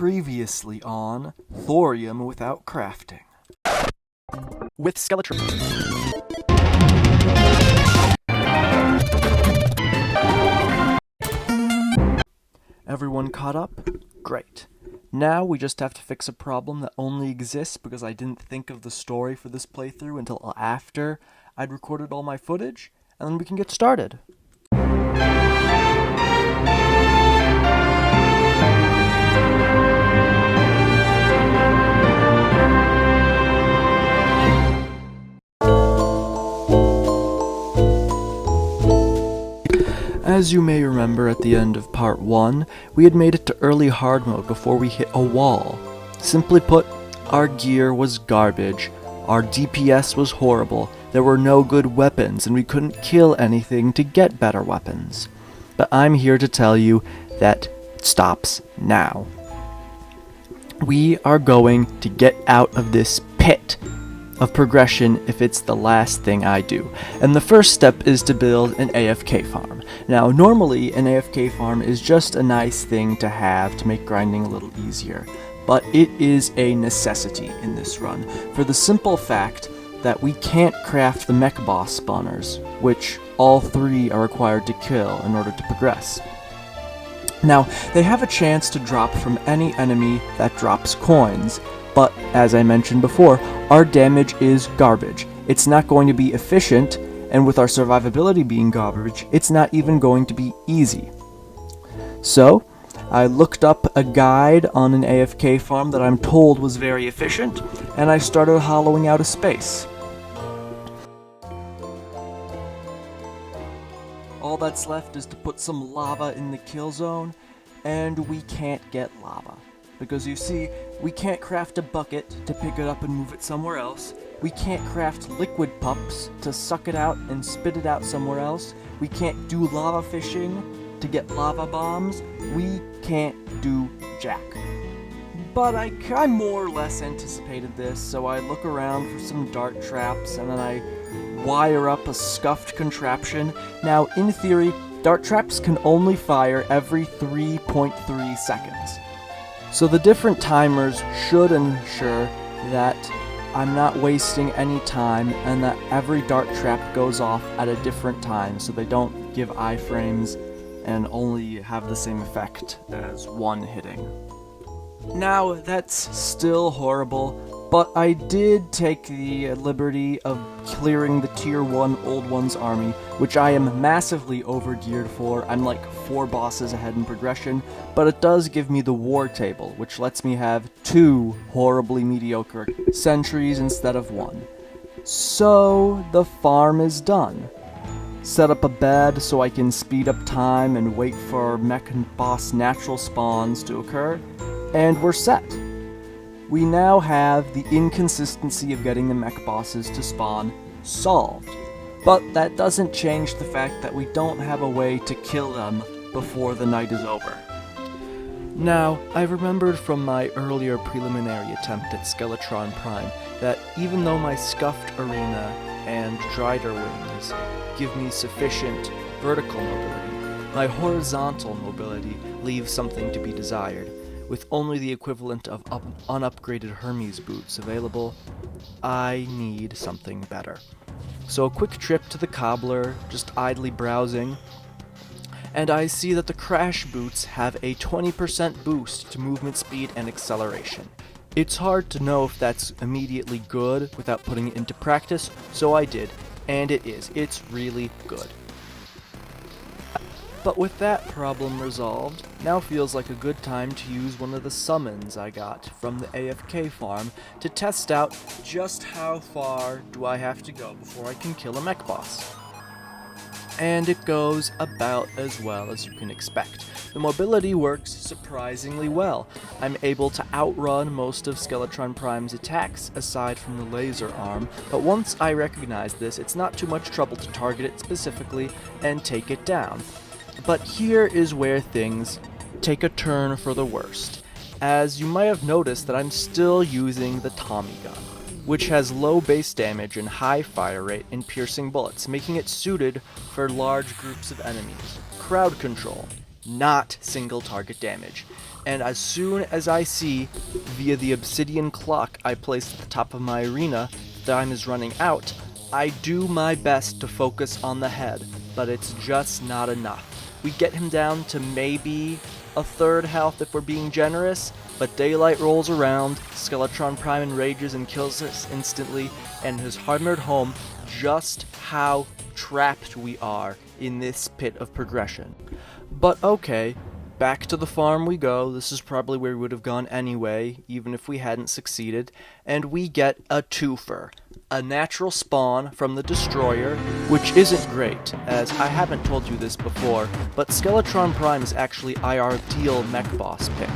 Previously on Thorium without crafting. With Skeleton. Everyone caught up? Great. Now we just have to fix a problem that only exists because I didn't think of the story for this playthrough until after I'd recorded all my footage, and then we can get started. As you may remember at the end of part 1, we had made it to early hard mode before we hit a wall. Simply put, our gear was garbage, our DPS was horrible, there were no good weapons, and we couldn't kill anything to get better weapons. But I'm here to tell you that it stops now. We are going to get out of this pit of progression if it's the last thing I do. And the first step is to build an AFK farm. Now, normally an AFK farm is just a nice thing to have to make grinding a little easier, but it is a necessity in this run, for the simple fact that we can't craft the mech boss spawners, which all 3 are required to kill in order to progress. Now, they have a chance to drop from any enemy that drops coins, but as I mentioned before, our damage is garbage. It's not going to be efficient, and with our survivability being garbage, it's not even going to be easy. So, I looked up a guide on an AFK farm that I'm told was very efficient, and I started hollowing out a space. All that's left is to put some lava in the kill zone, and we can't get lava. Because you see, we can't craft a bucket to pick it up and move it somewhere else. We can't craft liquid pups to suck it out and spit it out somewhere else. We can't do lava fishing to get lava bombs. We can't do jack. But I more or less anticipated this, so I look around for some dart traps, and then I wire up a scuffed contraption. Now, in theory, dart traps can only fire every 3.3 seconds. So the different timers should ensure that I'm not wasting any time and that every dart trap goes off at a different time so they don't give iframes and only have the same effect as one hitting. Now, that's still horrible, but I did take the liberty of clearing the tier 1 Old One's army, which I am massively overgeared for. I'm like 4 bosses ahead in progression, but it does give me the war table, which lets me have 2 horribly mediocre sentries instead of 1. So, the farm is done. Set up a bed so I can speed up time and wait for mech and boss natural spawns to occur, and we're set. We now have the inconsistency of getting the mech bosses to spawn solved. But that doesn't change the fact that we don't have a way to kill them before the night is over. Now, I remembered from my earlier preliminary attempt at Skeletron Prime that even though my scuffed arena and Drider wings give me sufficient vertical mobility, my horizontal mobility leaves something to be desired. With only the equivalent of unupgraded Hermes boots available, I need something better. So a quick trip to the cobbler, just idly browsing, and I see that the crash boots have a 20% boost to movement speed and acceleration. It's hard to know if that's immediately good without putting it into practice, so I did, and it is. It's really good. But with that problem resolved, now feels like a good time to use one of the summons I got from the AFK farm to test out just how far do I have to go before I can kill a mech boss. And it goes about as well as you can expect. The mobility works surprisingly well. I'm able to outrun most of Skeletron Prime's attacks, aside from the laser arm, but once I recognize this, it's not too much trouble to target it specifically and take it down. But here is where things take a turn for the worst, as you might have noticed that I'm still using the Tommy gun, which has low base damage and high fire rate and piercing bullets, making it suited for large groups of enemies. Crowd control, not single target damage. and as soon as I see, via the obsidian clock I placed at the top of my arena, time is running out, I do my best to focus on the head, but it's just not enough. We get him down to maybe a third health if we're being generous, but daylight rolls around, Skeletron Prime enrages and kills us instantly, and has hammered home just how trapped we are in this pit of progression. But okay, back to the farm we go. This is probably where we would have gone anyway, even if we hadn't succeeded, and we get a twofer. A natural spawn from the Destroyer, which isn't great, as I haven't told you this before, but Skeletron Prime is actually our ideal mech boss pick.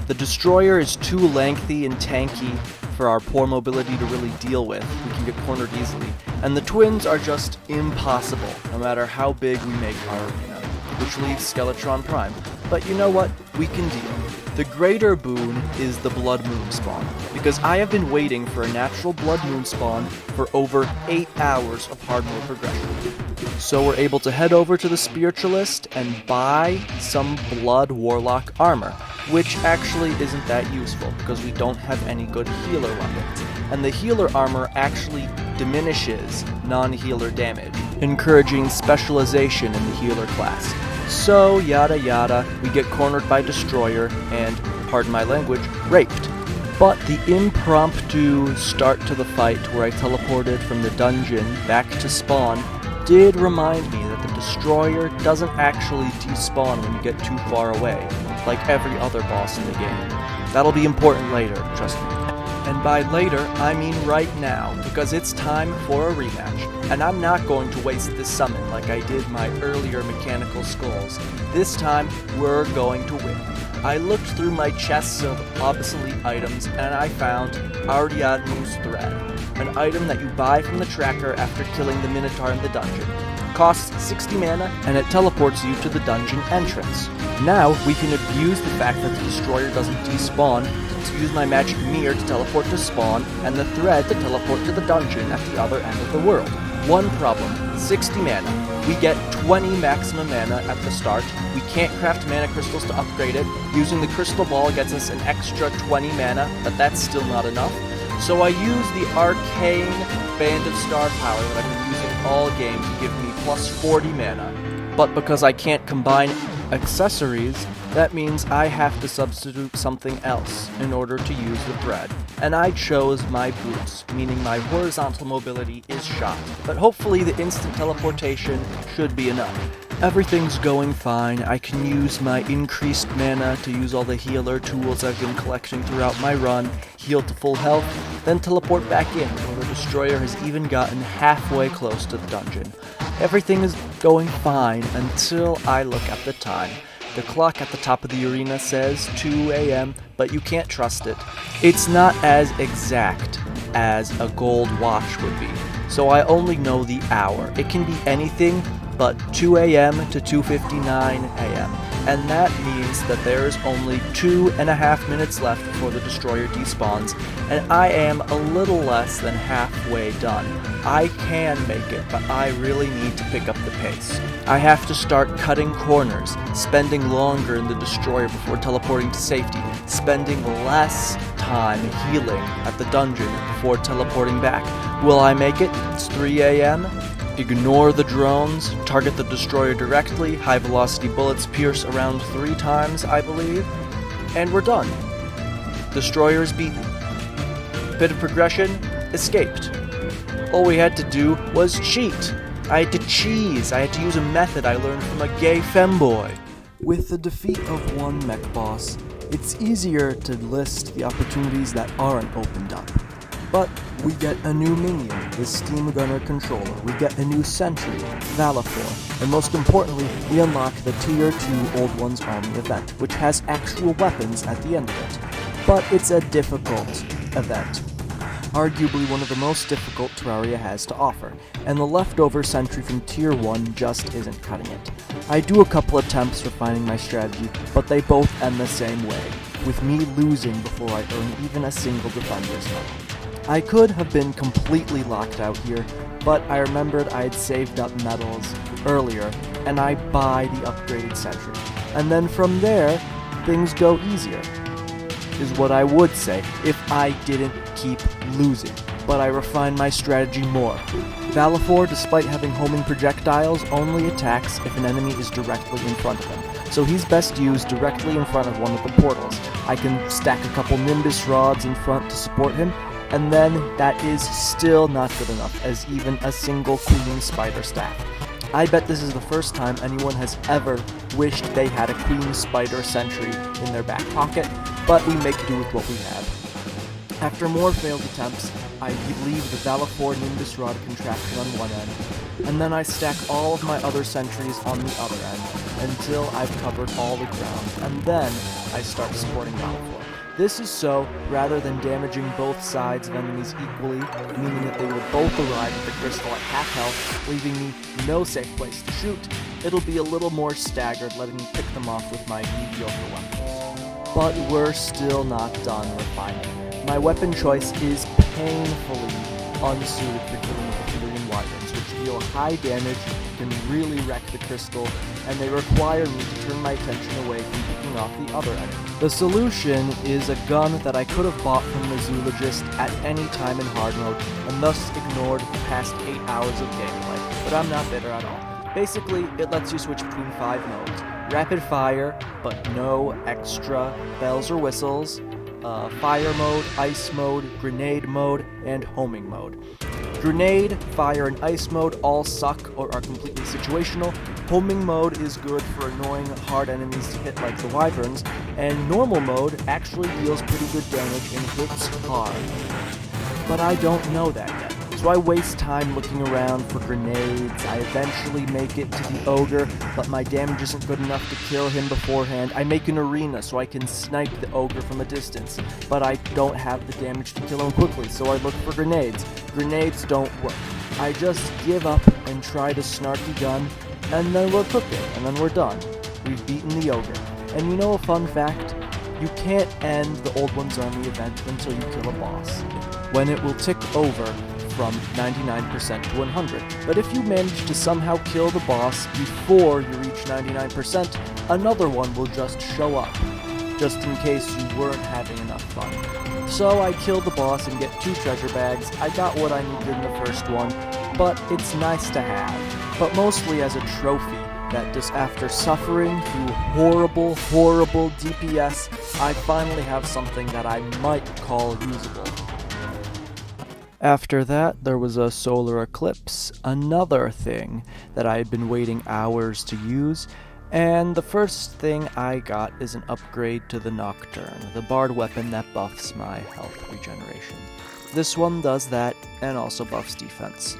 The Destroyer is too lengthy and tanky for our poor mobility to really deal with. We can get cornered easily. And the twins are just impossible, no matter how big we make our arena, which leaves Skeletron Prime. But you know what? We can deal. The greater boon is the Blood Moon spawn, because I have been waiting for a natural Blood Moon spawn for over 8 hours of hard mode progression. So we're able to head over to the Spiritualist and buy some Blood Warlock armor, which actually isn't that useful because we don't have any good healer weapons. And the healer armor actually diminishes non-healer damage, encouraging specialization in the healer class. So, yada yada, we get cornered by Destroyer and, pardon my language, raped. But the impromptu start to the fight where I teleported from the dungeon back to spawn did remind me that the Destroyer doesn't actually despawn when you get too far away, like every other boss in the game. That'll be important later, trust me. And by later, I mean right now, because it's time for a rematch. And I'm not going to waste this summon like I did my earlier mechanical skulls. This time, we're going to win. I looked through my chests of obsolete items and I found Ariadne's Thread, an item that you buy from the tracker after killing the Minotaur in the dungeon. Costs 60 mana and it teleports you to the dungeon entrance. Now we can abuse the fact that the Destroyer doesn't despawn to use my magic mirror to teleport to spawn and the thread to teleport to the dungeon at the other end of the world. One problem, 60 mana. We get 20 maximum mana at the start. We can't craft mana crystals to upgrade it. Using the crystal ball gets us an extra 20 mana, but that's still not enough. So I use the arcane Band of Star power that I've been using all game to give me plus 40 mana. But because I can't combine accessories, that means I have to substitute something else in order to use the thread. And I chose my boots, meaning my horizontal mobility is shot. But hopefully the instant teleportation should be enough. Everything's going fine. I can use my increased mana to use all the healer tools I've been collecting throughout my run, heal to full health, then teleport back in before the Destroyer has even gotten halfway close to the dungeon. Everything is going fine until I look at the time. The clock at the top of the arena says 2 a.m., but you can't trust it. It's not as exact as a gold watch would be, so I only know the hour. It can be anything but 2 a.m. to 2:59 a.m., and that means that there is only 2.5 minutes left before the Destroyer despawns, and I am a little less than halfway done. I can make it, but I really need to pick up the pace. I have to start cutting corners, spending longer in the Destroyer before teleporting to safety, spending less time healing at the dungeon before teleporting back. Will I make it? It's 3 a.m. Ignore the drones, target the Destroyer directly, high velocity bullets pierce around 3 times, I believe, and we're done. Destroyer is beaten. Bit of progression, escaped. All we had to do was cheat. I had to cheese. I had to use a method I learned from a gay femboy. With the defeat of one mech boss, it's easier to list the opportunities that aren't opened up. But we get a new minion, the Steam Gunner controller, we get a new sentry, Valifor, and most importantly, we unlock the Tier 2 Old Ones Army event, which has actual weapons at the end of it. But it's a difficult event. Arguably one of the most difficult Terraria has to offer, and the leftover sentry from Tier 1 just isn't cutting it. I do a couple attempts refining my strategy, but they both end the same way, with me losing before I earn even a single defender's medal. I could have been completely locked out here, but I remembered I had saved up medals earlier, and I buy the upgraded sentry. And then from there, things go easier, is what I would say if I didn't keep losing. But I refine my strategy more. Valifor, despite having homing projectiles, only attacks if an enemy is directly in front of him. So he's best used directly in front of one of the portals. I can stack a couple Nimbus rods in front to support him, and then that is still not good enough as even a single Queen Spider staff. I bet this is the first time anyone has ever wished they had a Queen Spider sentry in their back pocket, but we make do with what we have. After more failed attempts, I leave the Valifor Nimbus Rod contraption on one end, and then I stack all of my other sentries on the other end until I've covered all the ground, and then I start supporting Valifor. This is so, rather than damaging both sides of enemies equally, meaning that they will both arrive at the crystal at half health, leaving me no safe place to shoot, it'll be a little more staggered, letting me pick them off with my mediocre weapons. But we're still not done refining. My weapon choice is painfully unsuited for killing the Thorium wyverns, which deal high damage, can really wreck the crystal, and they require me to turn my attention away from picking off the other enemy. The solution is a gun that I could have bought from the Zoologist at any time in hard mode, and thus ignored the past 8 hours of gameplay, but I'm not bitter at all. Basically, it lets you switch between 5 modes. Rapid fire, but no extra bells or whistles, fire mode, ice mode, grenade mode, and homing mode. Grenade, fire, and ice mode all suck or are completely situational. Homing mode is good for annoying hard enemies to hit like the wyverns, and normal mode actually deals pretty good damage and hits hard. But I don't know that yet. So I waste time looking around for grenades. I eventually make it to the ogre, but my damage isn't good enough to kill him beforehand. I make an arena so I can snipe the ogre from a distance, but I don't have the damage to kill him quickly, so I look for grenades. Grenades don't work. I just give up and try the snarky gun, and then we're cooking, and then we're done. We've beaten the ogre. And you know a fun fact? You can't end the Old One's Army event until you kill a boss, when it will tick over from 99% to 100. But if you manage to somehow kill the boss before you reach 99%, another one will just show up, just in case you weren't having enough fun. So I killed the boss and get 2 treasure bags. I got what I needed in the first one, but it's nice to have, but mostly as a trophy that just after suffering through horrible DPS, I finally have something that I might call usable. After that, there was a solar eclipse, another thing that I had been waiting hours to use, and the first thing I got is an upgrade to the Nocturne, the bard weapon that buffs my health regeneration. This one does that, and also buffs defense.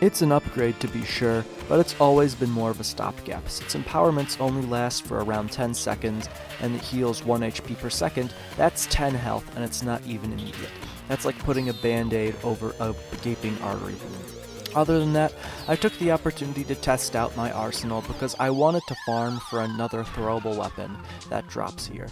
It's an upgrade to be sure, but it's always been more of a stopgap, since empowerments only last for around 10 seconds, and it heals 1 HP per second. That's 10 health, and it's not even immediate. That's like putting a band-aid over a gaping artery wound. Other than that, I took the opportunity to test out my arsenal because I wanted to farm for another throwable weapon that drops here,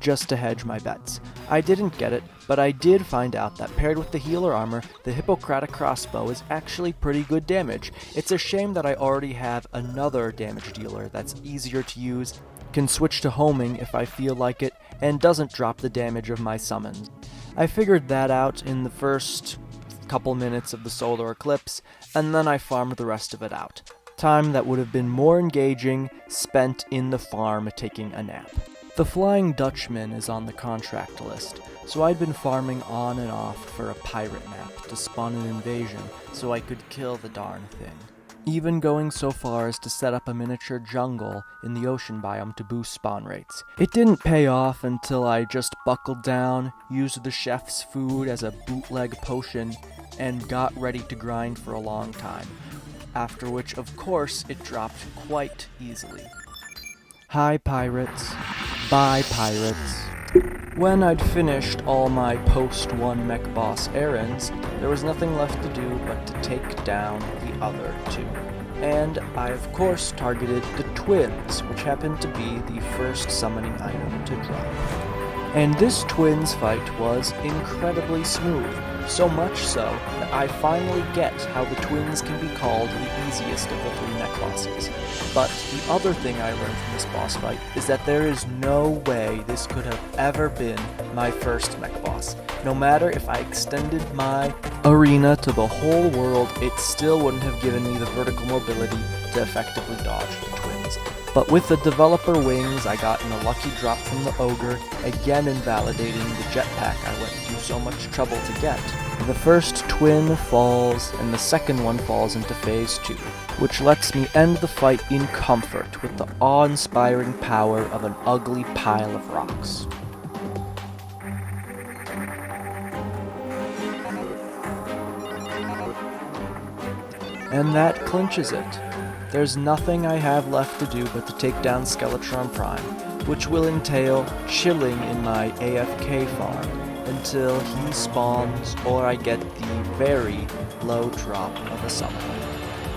just to hedge my bets. I didn't get it, but I did find out that paired with the healer armor, the Hippocratic crossbow is actually pretty good damage. It's a shame that I already have another damage dealer that's easier to use, can switch to homing if I feel like it, and doesn't drop the damage of my summons. I figured that out in the first couple minutes of the solar eclipse, and then I farmed the rest of it out. Time that would have been more engaging, spent in the farm taking a nap. The Flying Dutchman is on the contract list, so I'd been farming on and off for a pirate map to spawn an invasion so I could kill the darn thing. Even going so far as to set up a miniature jungle in the ocean biome to boost spawn rates. It didn't pay off until I just buckled down, used the chef's food as a bootleg potion, and got ready to grind for a long time. After which, of course, it dropped quite easily. Hi pirates. Bye pirates. When I'd finished all my post-1 mech boss errands, there was nothing left to do but to take down the other 2. And I of course targeted the twins, which happened to be the first summoning item to drop. And this twins fight was incredibly smooth, so much so that I finally get how the twins can be called the easiest of the 3 mech bosses. But the other thing I learned from this boss fight is that there is no way this could have ever been my first mech boss. No matter if I extended my arena to the whole world, it still wouldn't have given me the vertical mobility to effectively dodge the twins. But with the developer wings I got in a lucky drop from the ogre, again invalidating the jetpack I went through so much trouble to get, the first twin falls and the second one falls into phase 2, which lets me end the fight in comfort with the awe-inspiring power of an ugly pile of rocks. And that clinches it. There's nothing I have left to do but to take down Skeletron Prime, which will entail chilling in my AFK farm until he spawns or I get the very low drop of a summon.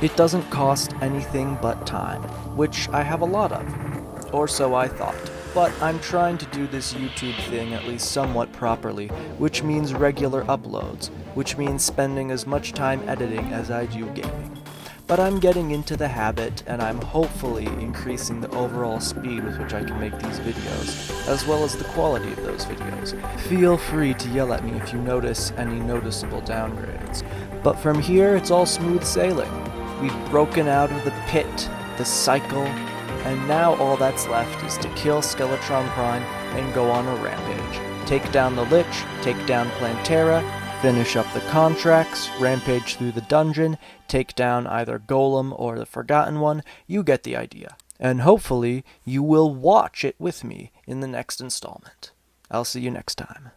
It doesn't cost anything but time, which I have a lot of, or so I thought. But I'm trying to do this YouTube thing at least somewhat properly, which means regular uploads, which means spending as much time editing as I do gaming. But I'm getting into the habit, and I'm hopefully increasing the overall speed with which I can make these videos, as well as the quality of those videos. Feel free to yell at me if you notice any noticeable downgrades. But from here, it's all smooth sailing. We've broken out of the pit, the cycle, and now all that's left is to kill Skeletron Prime and go on a rampage. Take down the Lich, take down Plantera, finish up the contracts, rampage through the dungeon, take down either Golem or the Forgotten One, you get the idea. And hopefully, you will watch it with me in the next installment. I'll see you next time.